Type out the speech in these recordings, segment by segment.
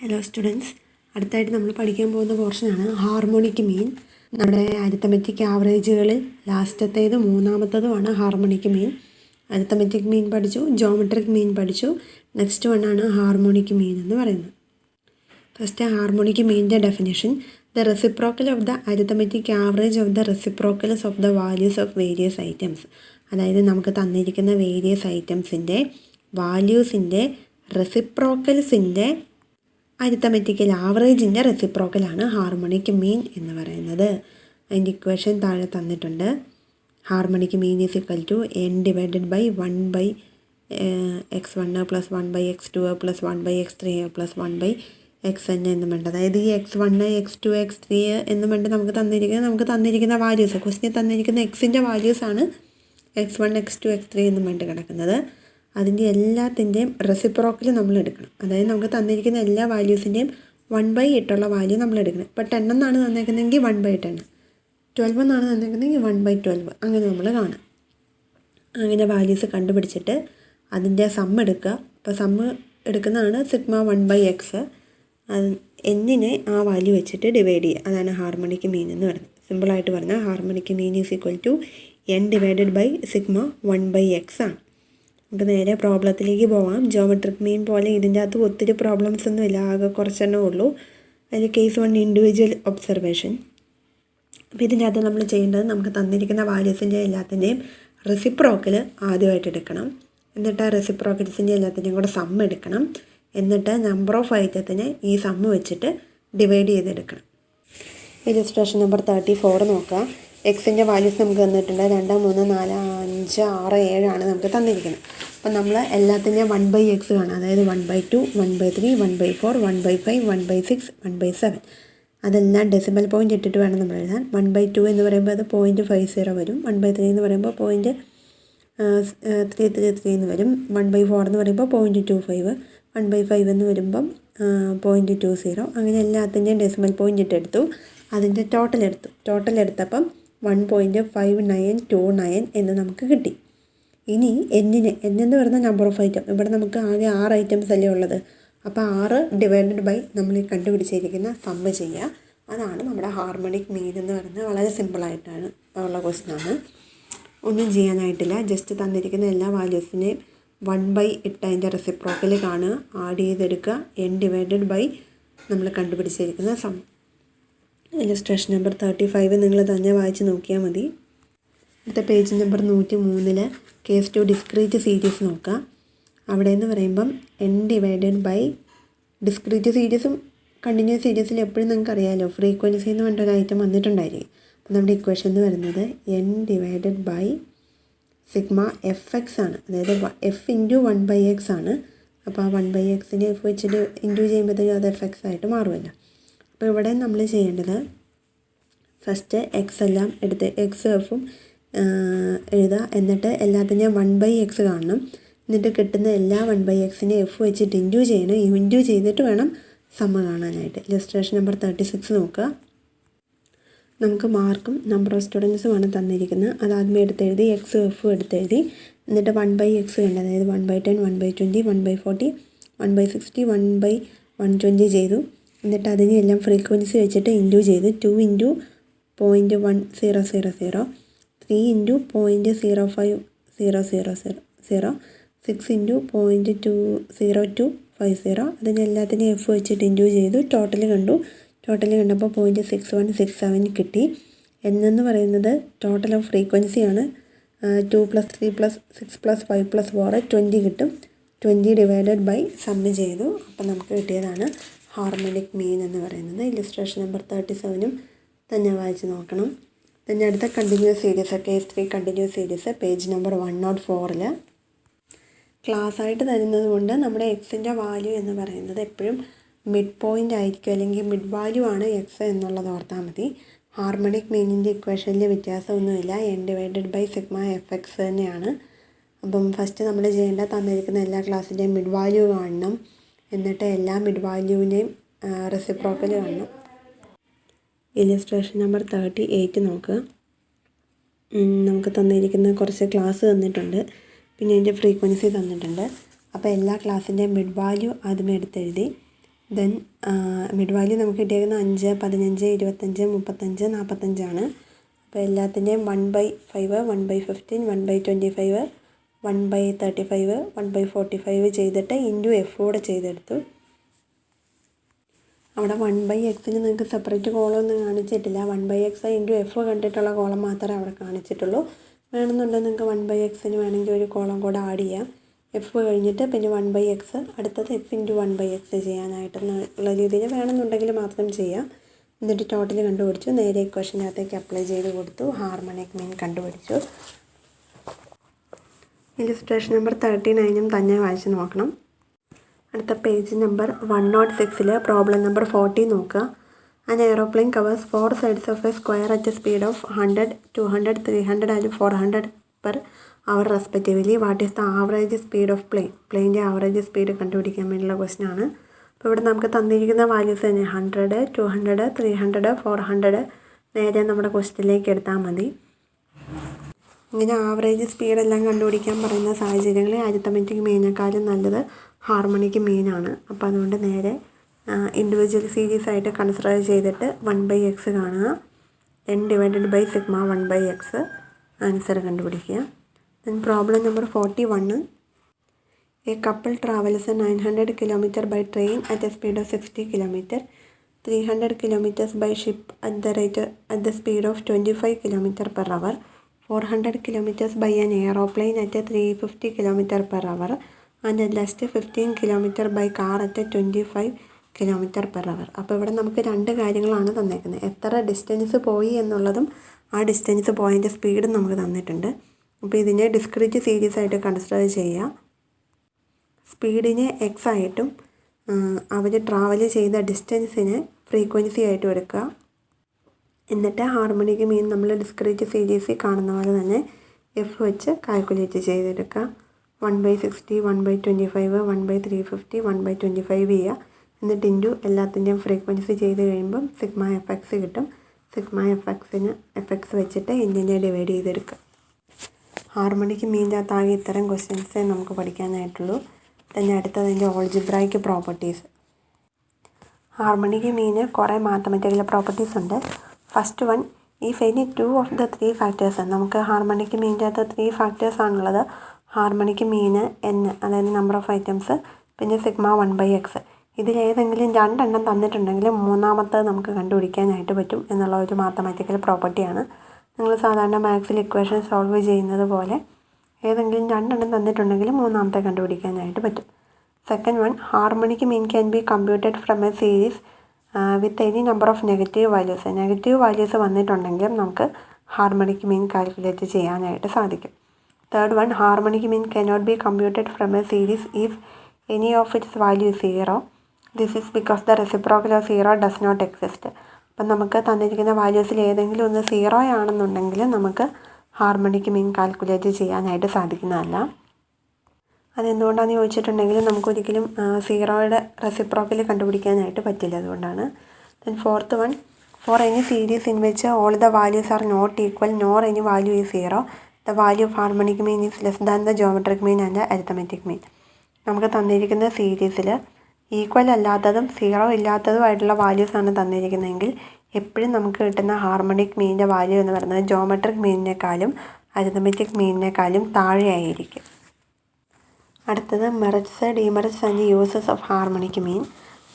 Hello students, അടുത്തായിട്ട് നമ്മൾ പഠിക്കാൻ പോകുന്ന പോർഷനാണ് ഹാർമോണിക് മീൻ. നമ്മുടെ അരിത്തമെറ്റിക് ആവറേജുകളിൽ ലാസ്റ്റത്തേതും മൂന്നാമത്തതുമാണ് ഹാർമോണിക് മീൻ. അരിത്തമെറ്റിക് മീൻ പഠിച്ചു, ജോമെട്രിക് മീൻ പഠിച്ചു. നെക്സ്റ്റ് വണ്ണാണ് ഹാർമോണിക് മീൻ എന്ന് പറയുന്നത്. ഫസ്റ്റ് ഹാർമോണിക് മീനിൻ്റെ definition: the reciprocal of the arithmetic average of the reciprocals of the values of various items. അതായത് നമുക്ക് തന്നിരിക്കുന്ന വേരിയസ് ഐറ്റംസിൻ്റെ വാല്യൂസിൻ്റെ റെസിപ്രോക്കൽസിൻ്റെ അരിത്തമെറ്റിക്കൽ ആവറേജിൻ്റെ റെസിപ്രോക്കലാണ് ഹാർമോണിക് മീൻ എന്ന് പറയുന്നത്. അതിൻ്റെ ഇക്വേഷൻ താഴെ തന്നിട്ടുണ്ട്. Harmonic mean is equal to n divided by 1/x1 plus 1/x2 plus 1/x3 plus 1/xn എന്നും വേണ്ട. അതായത് ഈ x1 x2 x3 എന്നും വേണ്ട നമുക്ക് തന്നിരിക്കുന്ന വാല്യൂസ്, ക്വസ്റ്റ്യൻ തന്നിരിക്കുന്ന എക്സിൻ്റെ വാല്യൂസാണ് x1 x2 x3 എന്നും വേണ്ടി കിടക്കുന്നത്. അതിൻ്റെ എല്ലാത്തിൻ്റെയും റെസിപ്രോക്കൽ നമ്മൾ എടുക്കണം. അതായത് നമുക്ക് തന്നിരിക്കുന്ന എല്ലാ വാല്യൂസിൻ്റെയും 1/8 വാല്യൂ നമ്മൾ എടുക്കണം. ഇപ്പോൾ 10 എന്നാണ് തന്നിരിക്കുന്നതെങ്കിൽ 1/10, 12 എന്നാണ് തന്നിരിക്കുന്നതെങ്കിൽ 1/12, അങ്ങനെ നമ്മൾ കാണാം. അങ്ങനെ വാല്യൂസ് കണ്ടുപിടിച്ചിട്ട് അതിൻ്റെ സം എടുക്കുക. അപ്പോൾ സമ്മ് എടുക്കുന്നതാണ് സിഗ്മ 1/x. എന്നിനെ ആ വാല്യൂ വെച്ചിട്ട് ഡിവൈഡ് ചെയ്യുക. അതാണ് ഹാർമോണിക് മീൻ എന്ന് പറയുന്നത്. സിമ്പിളായിട്ട് പറഞ്ഞാൽ harmonic mean is equal to n divided by sigma 1/x ആണ്. നമുക്ക് നേരെ പ്രോബ്ലത്തിലേക്ക് പോകാം. ജോമെട്രിക് മീൻ പോലെ ഇതിൻ്റെ അകത്ത് ഒത്തിരി പ്രോബ്ലംസ് ഒന്നും ഇല്ല, ആകെ കുറച്ചെണ്ണം ഉള്ളൂ. അതിൽ കേസ് 1 ഇൻഡിവിജ്വൽ ഒബ്സർവേഷൻ. അപ്പോൾ ഇതിൻ്റെ അകത്ത് നമ്മൾ ചെയ്യേണ്ടത്, നമുക്ക് തന്നിരിക്കുന്ന വാല്യൂസിൻ്റെ എല്ലാത്തിൻ്റെയും റെസിപ്രോക്കൽ ആദ്യമായിട്ട് എടുക്കണം. എന്നിട്ട് ആ റെസിപ്രോക്കൽസിൻ്റെ എല്ലാത്തിൻ്റെയും കൂടെ സം എടുക്കണം. എന്നിട്ട് നമ്പർ ഓഫ് ഐറ്റത്തിനെ ഈ സമ്മ് വെച്ചിട്ട് ഡിവൈഡ് ചെയ്തെടുക്കണം. ഇല്ലസ്ട്രേഷൻ നമ്പർ 34 നോക്കുക. എക്സിൻ്റെ വാല്യൂസ് നമുക്ക് തന്നിട്ടുണ്ട്. 2, 3, 4, 5, 6, 7 ആണ് നമുക്ക് തന്നിരിക്കുന്നത്. അപ്പം നമ്മൾ എല്ലാത്തിൻ്റെയും 1/x കാണാം. അതായത് 1/2, 1/3, 1/4, 1/5, 1/6, 1/7. അതെല്ലാം ഡെസിമൽ പോയിൻ്റ് ഇട്ടിട്ട് വേണം നമ്മൾ എഴുതാൻ. 1/2 എന്ന് പറയുമ്പോൾ അത് 0.50 വരും. 1/3 എന്ന് പറയുമ്പോൾ 0.333 എന്ന് വരും. 1/4 എന്ന് പറയുമ്പോൾ 0.25, 1/5 എന്ന് വരുമ്പം 0.20. അങ്ങനെ എല്ലാത്തിൻ്റെയും ഡെസിമൽ പോയിൻ്റ് ഇട്ടെടുത്തു. അതിൻ്റെ ടോട്ടൽ എടുത്തപ്പം 1.5929 എന്ന് നമുക്ക് കിട്ടി. ഇനി എന്ന് പറയുന്ന നമ്പർ ഓഫ് ഐറ്റം, ഇവിടെ നമുക്ക് ആകെ 6 ഐറ്റംസ് അല്ലേ ഉള്ളത്. അപ്പോൾ 6 ഡിവൈഡഡ് ബൈ നമ്മൾ ഈ കണ്ടുപിടിച്ചിരിക്കുന്ന സമ്മ് ചെയ്യുക. അതാണ് നമ്മുടെ ഹാർമോണിക് മീൻ എന്ന് പറയുന്നത്. വളരെ സിമ്പിളായിട്ടാണ് ഉള്ള ക്വസ്റ്റ്യനാണ്. ഒന്നും ചെയ്യാനായിട്ടില്ല. ജസ്റ്റ് തന്നിരിക്കുന്ന എല്ലാ വാല്യൂസിനെയും 1/8 അതിൻ്റെ റെസിപ്രോക്കൽ കാണുക, ആഡ് ചെയ്തെടുക്കുക. n ഡിവൈഡഡ് ബൈ നമ്മൾ കണ്ടുപിടിച്ചിരിക്കുന്ന സം. ഇല്ലസ്ട്രേഷൻ നമ്പർ 35 നിങ്ങൾ തന്നെ വായിച്ച് നോക്കിയാൽ മതി. അടുത്ത page number 103 case 2 discrete series നോക്കുക. അവിടെ എന്ന് പറയുമ്പം n ഡിവൈഡഡ് ബൈ ഡിസ്ക്രീറ്റ് സീരീസും കണ്ടിന്യൂസ് സീരീസിൽ എപ്പോഴും നിങ്ങൾക്ക് അറിയാമല്ലോ, ഫ്രീക്വൻസി എന്ന് പറഞ്ഞൊരു ഐറ്റം വന്നിട്ടുണ്ടായിരിക്കും. അപ്പോൾ നമ്മുടെ ഇക്വേഷൻ എന്ന് പറയുന്നത് n divided by sigma fx ആണ്. അതായത് f ഇൻറ്റു 1/x ആണ്. അപ്പോൾ ആ 1/xനെ f വെച്ചിട്ട് ഇൻറ്റു ചെയ്യുമ്പോഴത്തേക്കും അത് fx ആയിട്ട് മാറുമല്ലോ. അപ്പോൾ ഇവിടെ നമ്മൾ ചെയ്യേണ്ടത്, ഫസ്റ്റ് എക്സ് എല്ലാം എടുത്ത് എക്സ് എഫും എഴുതുക. എന്നിട്ട് എല്ലാത്തിൻ്റെയും 1/x കാണണം. എന്നിട്ട് കിട്ടുന്ന എല്ലാ 1/xനെ എഫ് വെച്ചിട്ട് ഇൻറ്റു ചെയ്യണം. ഇൻറ്റു ചെയ്തിട്ട് വേണം സമ്മ് കാണാനായിട്ട്. ഇല്ലസ്ട്രേഷൻ നമ്പർ 36 നോക്കുക. നമുക്ക് മാർക്കും നമ്പർ ഓഫ് സ്റ്റുഡൻസുമാണ് തന്നിരിക്കുന്നത്. അതാദ്യമേ എടുത്തെഴുതി, എക്സ് എഫും എടുത്തെഴുതി. എന്നിട്ട് 1/x കണ്ട്, അതായത് 1/10, 1/20, 1/40, 1/60, 1/120 ചെയ്തു. എന്നിട്ട് അതിനെ എല്ലാം ഫ്രീക്വൻസി വെച്ചിട്ട് ഇൻറ്റു ചെയ്ത് 2 ഇൻറ്റു 0.1000, 3 ഇൻറ്റു 0.05000, 6 ഇൻറ്റു 0.20250. അതിനെല്ലാത്തിനെയും എഫ് വെച്ചിട്ട് ഇൻറ്റു ചെയ്തു. ടോട്ടൽ കണ്ടപ്പോൾ 0.6167 കിട്ടി. എന്നു പറയുന്നത് ടോട്ടൽ ഓഫ് ഫ്രീക്വൻസിയാണ്. 2 + 3 + 6 + 5 + 4 20 കിട്ടും. 20 ഡിവൈഡഡ് ബൈ സമ്മ് ചെയ്തു. അപ്പം നമുക്ക് കിട്ടിയതാണ് ഹാർമോണിക് മീൻ എന്ന് പറയുന്നത്. ഇല്ലസ്ട്രേഷൻ നമ്പർ 37 തന്നെ വായിച്ച് നോക്കണം. പിന്നെ അടുത്ത continuous series, case 3 continuous series page number 104 class ആയിട്ട് തരുന്നത് കൊണ്ട് നമ്മുടെ എക്സിൻ്റെ വാല്യൂ എന്ന് പറയുന്നത് എപ്പോഴും മിഡ് പോയിൻ്റ് ആയിരിക്കും, അല്ലെങ്കിൽ മിഡ് വാല്യൂ ആണ് എക്സ് എന്നുള്ളത് ഓർത്താൽ മതി. ഹാർമോണിക് മീനിൻ്റെ ഇക്വേഷനിൽ വ്യത്യാസമൊന്നുമില്ല. n divided by sigma fx തന്നെയാണ്. അപ്പം ഫസ്റ്റ് നമ്മൾ ചെയ്യേണ്ട, തന്നിരിക്കുന്ന എല്ലാ ക്ലാസ്സിൻ്റെയും മിഡ് വാല്യൂ കാണണം. എന്നിട്ട് എല്ലാ മിഡ് വാല്യൂവിനെയും റെസിപ്രോക്കൽ കാണണം. ഇല്ലസ്ട്രേഷൻ നമ്പർ 38 നോക്കുക. നമുക്ക് തന്നിരിക്കുന്ന കുറച്ച് ക്ലാസ് തന്നിട്ടുണ്ട്, പിന്നെ അതിൻ്റെ ഫ്രീക്വൻസി തന്നിട്ടുണ്ട്. അപ്പോൾ എല്ലാ ക്ലാസ്സിൻ്റെയും മിഡ് വാല്യൂ ആദ്യമേ എടുത്തെഴുതി. ദെൻ മിഡ് വാല്യൂ നമുക്ക് കിട്ടിയേക്കുന്ന 5, 15, 25, 35, 45 അപ്പോൾ എല്ലാത്തിൻ്റെയും 1/5, 1/15, 1/25, 1/35, 1/45 ചെയ്തിട്ട് F കൂടെ ചെയ്തെടുത്തു. അവിടെ 1/xന് നിങ്ങൾക്ക് സെപ്പറേറ്റ് കോളമൊന്നും കാണിച്ചിട്ടില്ല. 1/x F കണ്ടിട്ടുള്ള കോളം മാത്രമേ അവിടെ കാണിച്ചിട്ടുള്ളൂ. വേണമെന്നുണ്ടെങ്കിൽ നിങ്ങൾക്ക് 1/xന് വേണമെങ്കിൽ ഒരു കോളം കൂടെ ആഡ് ചെയ്യാം. F കഴിഞ്ഞിട്ട് പിന്നെ 1/x, അടുത്തത് F × 1/x ചെയ്യാനായിട്ടുള്ള രീതിയിൽ വേണമെന്നുണ്ടെങ്കിൽ മാത്രം ചെയ്യാം. എന്നിട്ട് ടോട്ടൽ കണ്ടുപിടിച്ചു. നേരെ ഇക്വേഷനകത്തേക്ക് അപ്ലൈ ചെയ്ത് കൊടുത്തു. ഹാർമോണിക് മീൻ കണ്ടുപിടിച്ചു. ഇലിസ്ട്രേഷൻ നമ്പർ 39 തന്നെ വായിച്ച് നോക്കണം. അടുത്ത പേജ് നമ്പർ 106 പ്രോബ്ലം നമ്പർ 40 നോക്കുക. An aeroplane covers 4 sides of a square at a speed of 100, 200, 300 and 400 per hour respectively. What is the average speed of plane? പ്ലെയിൻ്റെ average speed കണ്ടുപിടിക്കാൻ വേണ്ടിയുള്ള question ആണ്. അപ്പോൾ ഇവിടെ നമുക്ക് തന്നിരിക്കുന്ന വാല്യൂസ് തന്നെ 100, 200, 300, 400 നേരെ നമ്മുടെ ക്വസ്റ്റനിലേക്ക് എടുത്താൽ മതി. ഇങ്ങനെ ആവറേജ് സ്പീഡെല്ലാം കണ്ടുപിടിക്കാൻ പറയുന്ന സാഹചര്യങ്ങളിൽ അരിത്തമെറ്റിക് മീനേക്കാളും നല്ലത് ഹാർമോണിക് മീനാണ്. അപ്പോൾ അതുകൊണ്ട് നേരെ ഇൻഡിവിജ്വൽ സീരീസ് ആയിട്ട് കൺസിഡർ ചെയ്തിട്ട് 1/x കാണുക. n / സിഗ്മ 1/x ആൻസർ കണ്ടുപിടിക്കുക. Then problem number 41. A couple travels 900 km by train at a speed of 60 km, 300 km by ship at the speed of 25 km per hour, 400 km by an aeroplane at a 350 km per hour, and at last 15 km by car at a 25 km per hour. അപ്പോൾ ഇവിടെ നമുക്ക് രണ്ട് കാര്യങ്ങളാണ് തന്നേക്കുന്നത്. എത്ര distance പോയി എന്നുള്ളതും ആ distance പോയതിൻ്റെ സ്പീഡും നമുക്ക് തന്നിട്ടുണ്ട്. അപ്പോൾ ഇതിനെ ഡിസ്ക്രീറ്റ് സീരീസ് ആയിട്ട് കൺസിഡർ ചെയ്യുക. സ്പീഡിനെ x ആയിട്ടും അവർ ട്രാവൽ ചെയ്ത ഡിസ്റ്റൻസിനെ ഫ്രീക്വൻസി ആയിട്ടും എടുക്കുക. എന്നിട്ട് ഹാർമോണിക് മീൻ നമ്മൾ ഡിസ്ക്രീറ്റ് സീരീസിൽ കാണുന്ന പോലെ തന്നെ F വെച്ച് കാൽക്കുലേറ്റ് ചെയ്തെടുക്കുക. 1/60, 1/25, 1/350, 1/25 ചെയ്യുക. എന്നിട്ട് ഇൻറ്റു എല്ലാത്തിൻ്റെയും ഫ്രീക്വൻസി ചെയ്ത് കഴിയുമ്പം സിഗ്മ FX കിട്ടും. സിഗ്മ FX വെച്ചിട്ട് ഇതിനെ ഡിവൈഡ് ചെയ്തെടുക്കുക. ഹാർമോണിക് മീൻ്റെ അകത്താകെ ഇത്തരം ക്വസ്റ്റ്യൻസേ നമുക്ക് പഠിക്കാനായിട്ടുള്ളൂ. തന്നെ അടുത്തതിൻ്റെ ഓൾജിബ്രായിക്ക് പ്രോപ്പർട്ടീസ്. ഹാർമോണിക് മീന് കുറേ മാത്തമാറ്റിക്കൽ പ്രോപ്പർട്ടീസ് ഉണ്ട്. First one, if any 2 of the 3 factors, നമുക്ക് ഹാർമോണിക് മീൻ്റെ അകത്ത് 3 ഫാക്ടേഴ്സ് ആണുള്ളത്. ഹാർമോണിക് മീന് n, അതായത് നമ്പർ ഓഫ് ഐറ്റംസ്, പിന്നെ സിഗ്മ 1/x. ഇതിലേതെങ്കിലും 2 എണ്ണം തന്നിട്ടുണ്ടെങ്കിൽ മൂന്നാമത്തത് നമുക്ക് കണ്ടുപിടിക്കാനായിട്ട് പറ്റും എന്നുള്ള ഒരു മാത്തമാറ്റിക്കൽ പ്രോപ്പർട്ടിയാണ്. നിങ്ങൾ സാധാരണ മാത്സിൽ ഇക്വേഷൻ സോൾവ് ചെയ്യുന്നത് പോലെ ഏതെങ്കിലും 2 എണ്ണം തന്നിട്ടുണ്ടെങ്കിൽ മൂന്നാമത്തെ കണ്ടുപിടിക്കാനായിട്ട് പറ്റും. Second one, harmonic mean can be computed from a series with any number of negative values. Negative values വന്നിട്ടുണ്ടെങ്കിലും നമുക്ക് ഹാർമോണിക് മീൻ കാൽക്കുലേറ്റ് ചെയ്യാനായിട്ട് സാധിക്കും. Third one, harmonic mean cannot be computed from a series if any of its value 0. This is because the reciprocal of 0 does not exist. അപ്പം നമുക്ക് തന്നിരിക്കുന്ന വാല്യൂസിൽ ഏതെങ്കിലും ഒന്ന് 0 ആണെന്നുണ്ടെങ്കിൽ നമുക്ക് ഹാർമോണിക് മീൻ കാൽക്കുലേറ്റ് ചെയ്യാനായിട്ട് സാധിക്കുന്നതല്ല. അതെന്തുകൊണ്ടാണെന്ന് ചോദിച്ചിട്ടുണ്ടെങ്കിൽ നമുക്കൊരിക്കലും 0യുടെ റെസിപ്രോക്കൽ കണ്ടുപിടിക്കാനായിട്ട് പറ്റില്ല. അതുകൊണ്ടാണ്. Then fourth one, for any series in വെച്ച് all the values are not equal nor any value is 0, the value of harmonic mean is less than the geometric mean and arithmetic mean. നമുക്ക് തന്നിരിക്കുന്ന സീരീസിൽ equal അല്ലാത്തതും 0 ഇല്ലാത്തതുമായിട്ടുള്ള വാല്യൂസാണ് തന്നിരിക്കുന്നതെങ്കിൽ എപ്പോഴും നമുക്ക് കിട്ടുന്ന harmonic മീനിൻ്റെ value എന്ന് പറയുന്നത് ജോമെട്രിക് മീനിനേക്കാളും അരിത്തമെറ്റിക് മീനിനേക്കാളും താഴെയായിരിക്കും. അടുത്തത് merits, demerits and uses of harmonic mean.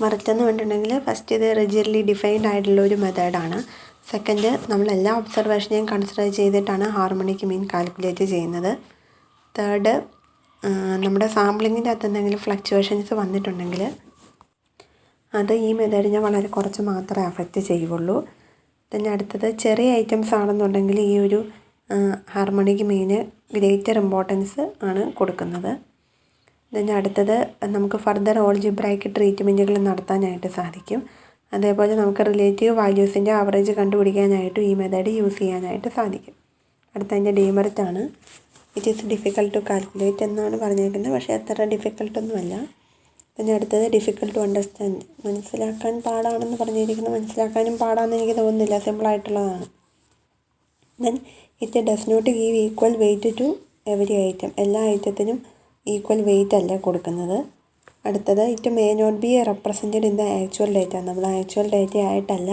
Merit എന്ന് പറഞ്ഞിട്ടുണ്ടെങ്കിൽ ഫസ്റ്റ് ഇത് റിജിഡ്ലി ഡിഫൈൻഡ് ആയിട്ടുള്ള ഒരു മെത്തേഡാണ്. സെക്കൻഡ്, നമ്മളെല്ലാ ഒബ്സർവേഷനെയും കൺസിഡർ ചെയ്തിട്ടാണ് ഹാർമോണിക് മീൻ കാൽക്കുലേറ്റ് ചെയ്യുന്നത്. തേർഡ്, നമ്മുടെ സാമ്പിളിങ്ങിൻ്റെ അകത്ത് എന്തെങ്കിലും ഫ്ലക്ച്വേഷൻസ് വന്നിട്ടുണ്ടെങ്കിൽ അത് ഈ മെത്തേഡിനെ വളരെ കുറച്ച് മാത്രമേ അഫക്റ്റ് ചെയ്യുള്ളൂ. പിന്നെ അടുത്തത്, ചെറിയ ഐറ്റംസ് ആണെന്നുണ്ടെങ്കിൽ ഈ ഒരു ഹാർമോണിക് മീന് ഗ്രേറ്റർ ഇമ്പോർട്ടൻസ് ആണ് കൊടുക്കുന്നത്. പിന്നെ അടുത്തത്, നമുക്ക് ഫർദർ ഓൾജിബ്രായിക്ക് ട്രീറ്റ്മെൻറ്റുകൾ നടത്താനായിട്ട് സാധിക്കും. അതേപോലെ നമുക്ക് റിലേറ്റീവ് വാല്യൂസിൻ്റെ ആവറേജ് കണ്ടുപിടിക്കാനായിട്ടും ഈ മെത്തേഡ് യൂസ് ചെയ്യാനായിട്ട് സാധിക്കും. അടുത്തതിൻ്റെ ഡിമെറിറ്റാണ്. It is difficult to calculate എന്നാണ് പറഞ്ഞിരിക്കുന്നത്, പക്ഷേ അത്ര ഡിഫിക്കൽട്ടൊന്നുമല്ല. പിന്നെ അടുത്തത്, ഡിഫിക്കൽട്ട് ടു അണ്ടർസ്റ്റാൻഡ്, മനസ്സിലാക്കാൻ പാടാണെന്ന് പറഞ്ഞിരിക്കുന്നത്. മനസ്സിലാക്കാനും പാടാണെന്ന് എനിക്ക് തോന്നുന്നില്ല, സിമ്പിളായിട്ടുള്ളതാണ്. Then it does not give equal weight to every item, എല്ലാ ഐറ്റത്തിനും ഈക്വൽ വെയിറ്റ് അല്ല കൊടുക്കുന്നത്. അടുത്തത് it may not be represented in the actual data. നമ്മൾ ആക്ച്വൽ ഡേറ്റ ആയിട്ടല്ല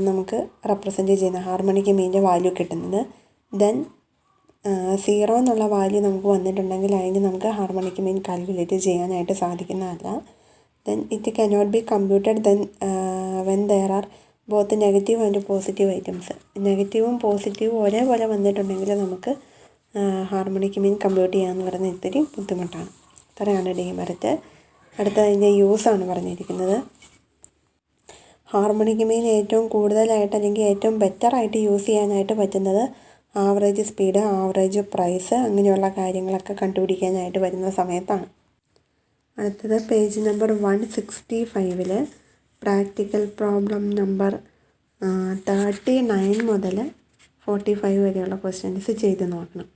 നമുക്ക് റെപ്രസെൻറ്റ് ചെയ്യുന്ന ഹാർമോണിക് മീൻ്റെ വാല്യൂ കിട്ടുന്നത്. ദെൻ 0 എന്നുള്ള വാല്യൂ നമുക്ക് വന്നിട്ടുണ്ടെങ്കിൽ അതിന് നമുക്ക് ഹാർമോണിക് മീൻ കാൽക്കുലേറ്റ് ചെയ്യാനായിട്ട് സാധിക്കുന്നതല്ല. Then it cannot be computed then when there are both negative and positive items. നെഗറ്റീവും പോസിറ്റീവും ഒരേപോലെ വന്നിട്ടുണ്ടെങ്കിൽ നമുക്ക് ഹാർമോണിക് മീൻ കമ്പ്യൂട്ട് ചെയ്യാമെന്ന് പറയുന്നത് ഇത്തിരി ബുദ്ധിമുട്ടാണ്. അത്രയാണ് ഡീമെറിറ്റ്. അടുത്ത അതിൻ്റെ യൂസാണ് പറഞ്ഞിരിക്കുന്നത്. ഹാർമോണിക് മീൻ ഏറ്റവും കൂടുതലായിട്ട് അല്ലെങ്കിൽ ഏറ്റവും ബെറ്ററായിട്ട് യൂസ് ചെയ്യാനായിട്ട് പറ്റുന്നത് ആവറേജ് സ്പീഡ്, ആവറേജ് പ്രൈസ് അങ്ങനെയുള്ള കാര്യങ്ങളൊക്കെ കണ്ടുപിടിക്കാനായിട്ട് വരുന്ന സമയത്താണ്. അടുത്തത് page number 165 practical problem number 39 മുതൽ 45 വരെയുള്ള ക്വസ്റ്റ്യൻസ് ചെയ്ത് നോക്കണം.